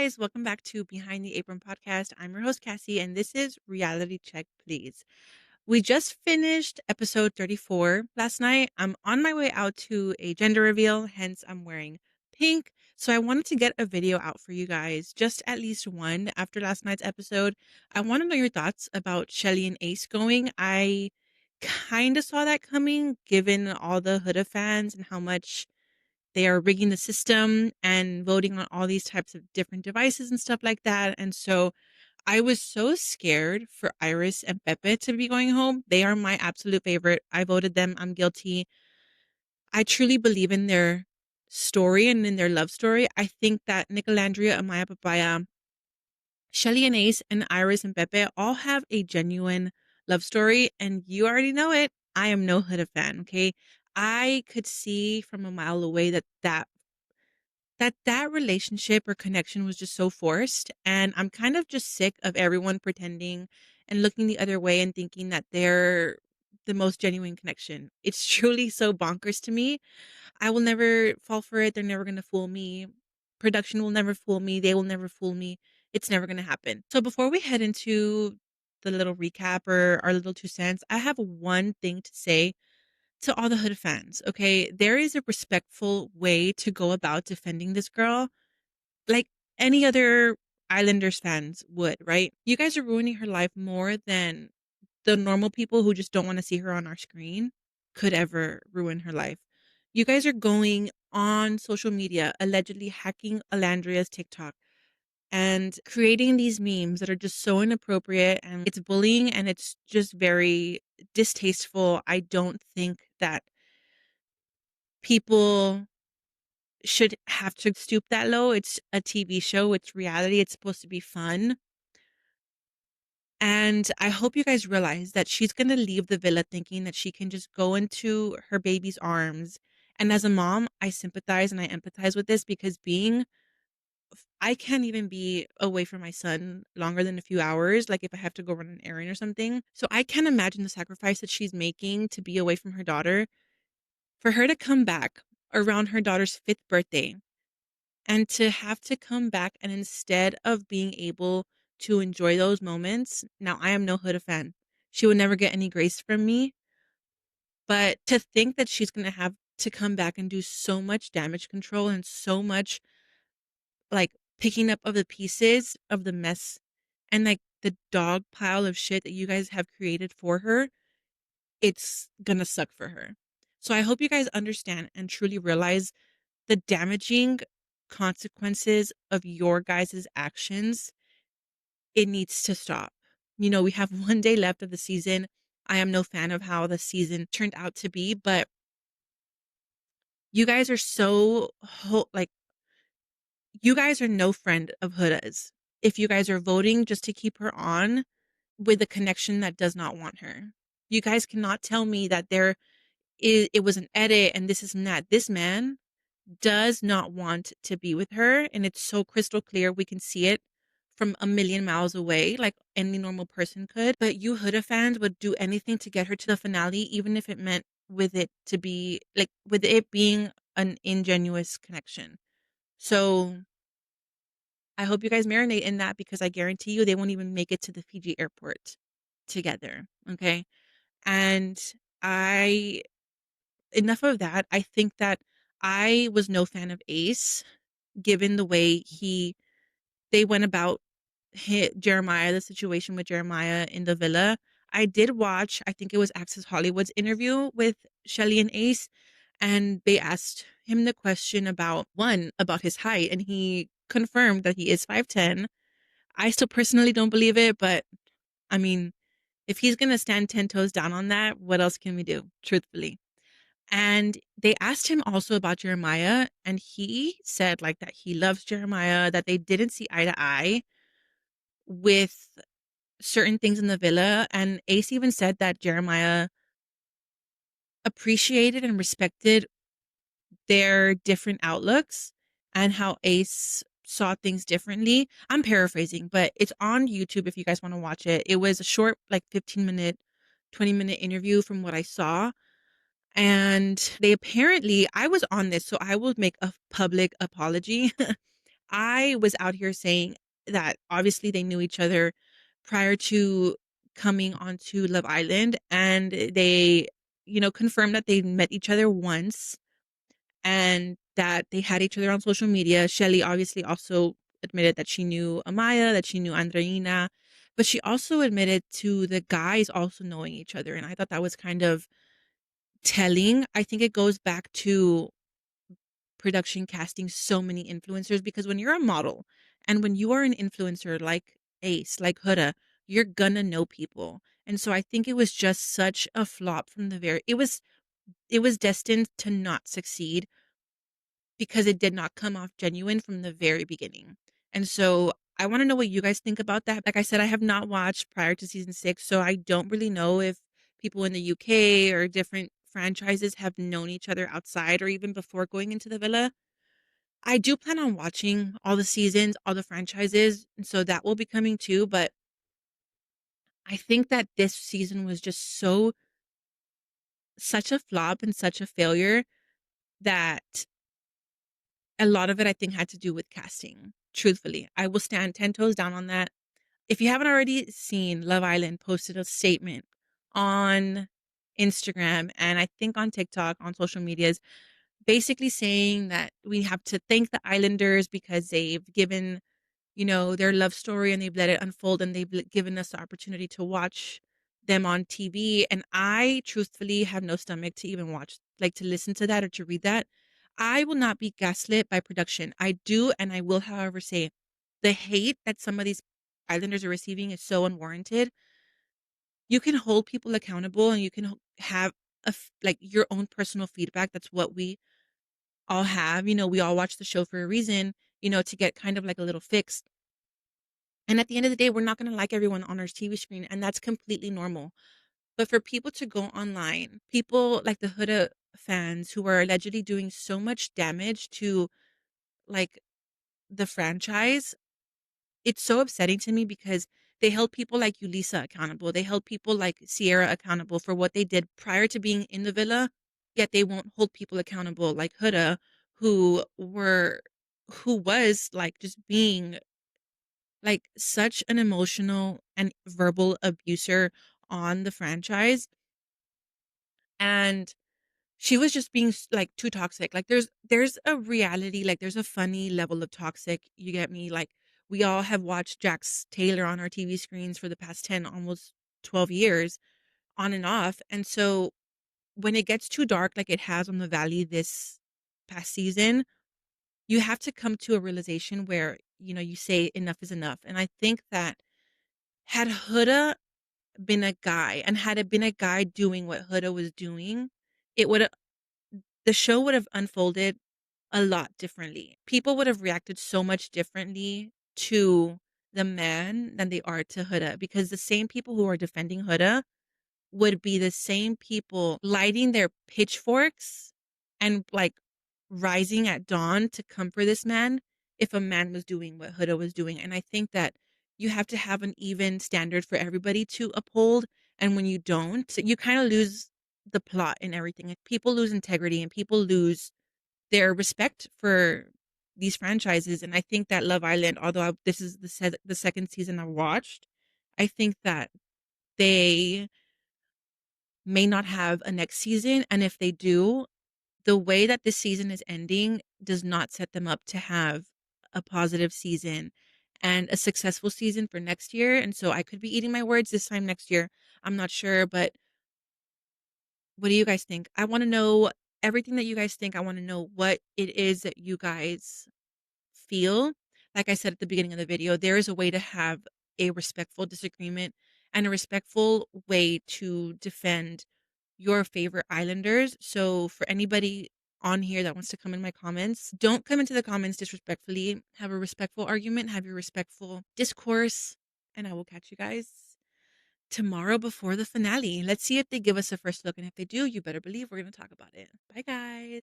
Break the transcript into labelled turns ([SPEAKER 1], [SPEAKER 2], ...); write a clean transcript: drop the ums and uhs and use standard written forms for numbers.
[SPEAKER 1] guys, welcome back to Behind the Apron podcast. I'm your host, Cassie, and this is Reality Check, Please. We just finished episode 34 last night. I'm on my way out to a gender reveal, hence, I'm wearing pink. So, I wanted to get a video out for you guys, just at least one after last night's episode. I want to know your thoughts about Chelley and Ace going. I kind of saw that coming given all the Huda fans and how much they are rigging the system and voting on all these types of different devices and stuff like that. And so I was so scared for Iris and Pepe to be going home. They are my absolute favorite. I voted them. I'm guilty. I truly believe in their story and in their love story. I think that Nic Olandria, Amaya Bryan, Chelley and Ace, and Iris and Pepe all have a genuine love story. And you already know it. I am no Huda fan, okay? I could see from a mile away that relationship or connection was just so forced, and I'm kind of just sick of everyone pretending and looking the other way and thinking that they're the most genuine connection. It's truly so bonkers to me. I will never fall for it. They're never going to fool me. Production will never fool me. They will never fool me. It's never going to happen. So before we head into the little recap or our little 2 cents, I have one thing to say to all the Hood fans, okay? There is a respectful way to go about defending this girl, like any other Islanders fans would, right? You guys are ruining her life more than the normal people who just don't want to see her on our screen could ever ruin her life. You guys are going on social media, allegedly hacking Alandria's TikTok and creating these memes that are just so inappropriate, and it's bullying and it's just very distasteful. I don't think that people should have to stoop that low. It's a TV show, it's reality, it's supposed to be fun. And I hope you guys realize that she's going to leave the villa thinking that she can just go into her baby's arms. And as a mom, I sympathize and I empathize with this because I can't even be away from my son longer than a few hours, like if I have to go run an errand or something. So I can't imagine the sacrifice that she's making to be away from her daughter. For her to come back around her daughter's 5th birthday and to have to come back, and instead of being able to enjoy those moments, now I am no Huda fan. She would never get any grace from me. But to think that she's going to have to come back and do so much damage control and so much like picking up of the pieces of the mess and like the dog pile of shit that you guys have created for her, it's going to suck for her. So I hope you guys understand and truly realize the damaging consequences of your guys' actions. It needs to stop. You know, we have 1 day left of the season. I am no fan of how the season turned out to be, but you guys are so like you guys are no friend of Huda's. If you guys are voting just to keep her on with a connection that does not want her. You guys cannot tell me that it was an edit and this is not. This man does not want to be with her, and it's so crystal clear. We can see it from a million miles away, like any normal person could. But you Huda fans would do anything to get her to the finale, even if it meant with it to be like with it being an ingenuous connection. So I hope you guys marinate in that because I guarantee you they won't even make it to the Fiji airport together. Okay. And I enough of that. I think that I was no fan of Ace given the way they went about Jeremiah, the situation with Jeremiah in the villa. I did watch, I think it was Access Hollywood's interview with Chelley and Ace, and they asked him the question about his height, and he confirmed that he is 5'10". I still personally don't believe it, but I mean, if he's gonna stand 10 toes down on that, what else can we do, truthfully? And they asked him also about Jeremiah, and he said like that he loves Jeremiah, that they didn't see eye to eye with certain things in the villa. And Ace even said that Jeremiah appreciated and respected their different outlooks and how Ace saw things differently. I'm paraphrasing, but it's on YouTube if you guys want to watch it. It was a short, like 15-minute, 20-minute interview from what I saw. And they apparently, I was on this, so I will make a public apology. I was out here saying that obviously they knew each other prior to coming onto Love Island, and they, confirmed that they met each other once and that they had each other on social media. Chelley obviously also admitted that she knew Amaya, that she knew Andreina, but she also admitted to the guys also knowing each other. And I thought that was kind of telling. I think it goes back to production casting so many influencers, because when you're a model and when you are an influencer like Ace, like Huda, you're gonna know people. And so I think it was just such a flop from the very, it was destined to not succeed because it did not come off genuine from the very beginning. And so I want to know what you guys think about that. Like I said, I have not watched prior to season 6, so I don't really know if people in the UK or different franchises have known each other outside or even before going into the villa. I do plan on watching all the seasons, all the franchises, and so that will be coming too. But I think that this season was just such a flop and such a failure that a lot of it I think had to do with casting. Truthfully, I will stand 10 toes down on that. If you haven't already seen, Love Island posted a statement on Instagram and I think on TikTok, on social medias, basically saying that we have to thank the Islanders because they've given, their love story and they've let it unfold and they've given us the opportunity to watch them on TV. And I truthfully have no stomach to even watch, like to listen to that or to read that. I will not be gaslit by production. I do, and I will, however, say the hate that some of these Islanders are receiving is so unwarranted. You can hold people accountable and you can have like your own personal feedback. That's what we all have. We all watch the show for a reason, to get kind of like a little fix. And at the end of the day, we're not going to like everyone on our TV screen, and that's completely normal. But for people to go online, people like the Huda fans who are allegedly doing so much damage to like the franchise, it's so upsetting to me because they held people like Yulisa accountable. They held people like Sierra accountable for what they did prior to being in the villa, yet they won't hold people accountable like Huda, who was like just being like such an emotional and verbal abuser on the franchise. And she was just being like too toxic. Like there's a reality, like there's a funny level of toxic. You get me? Like we all have watched Jax Taylor on our TV screens for the past 10, almost 12 years on and off. And so when it gets too dark, like it has on the Valley this past season, you have to come to a realization where, you say enough is enough. And I think that had Huda been a guy and had it been a guy doing what Huda was doing, it would have the show would have unfolded a lot differently. People would have reacted so much differently to the man than they are to Huda, because the same people who are defending Huda would be the same people lighting their pitchforks and like rising at dawn to come for this man if a man was doing what Huda was doing. And I think that you have to have an even standard for everybody to uphold. And when you don't, you kind of lose the plot and everything. Like people lose integrity and people lose their respect for these franchises. And I think that Love Island, although this is the second season I watched, I think that they may not have a next season. And if they do, the way that this season is ending does not set them up to have a positive season and a successful season for next year. And so I could be eating my words this time next year. I'm not sure, but what do you guys think? I want to know everything that you guys think. I want to know what it is that you guys feel. Like I said at the beginning of the video, there is a way to have a respectful disagreement and a respectful way to defend your favorite Islanders. So for anybody on here that wants to come in my comments, don't come into the comments disrespectfully. Have a respectful argument, have your respectful discourse, and I will catch you guys tomorrow before the finale. Let's see if they give us a first look, and if they do, you better believe we're going to talk about it. Bye guys.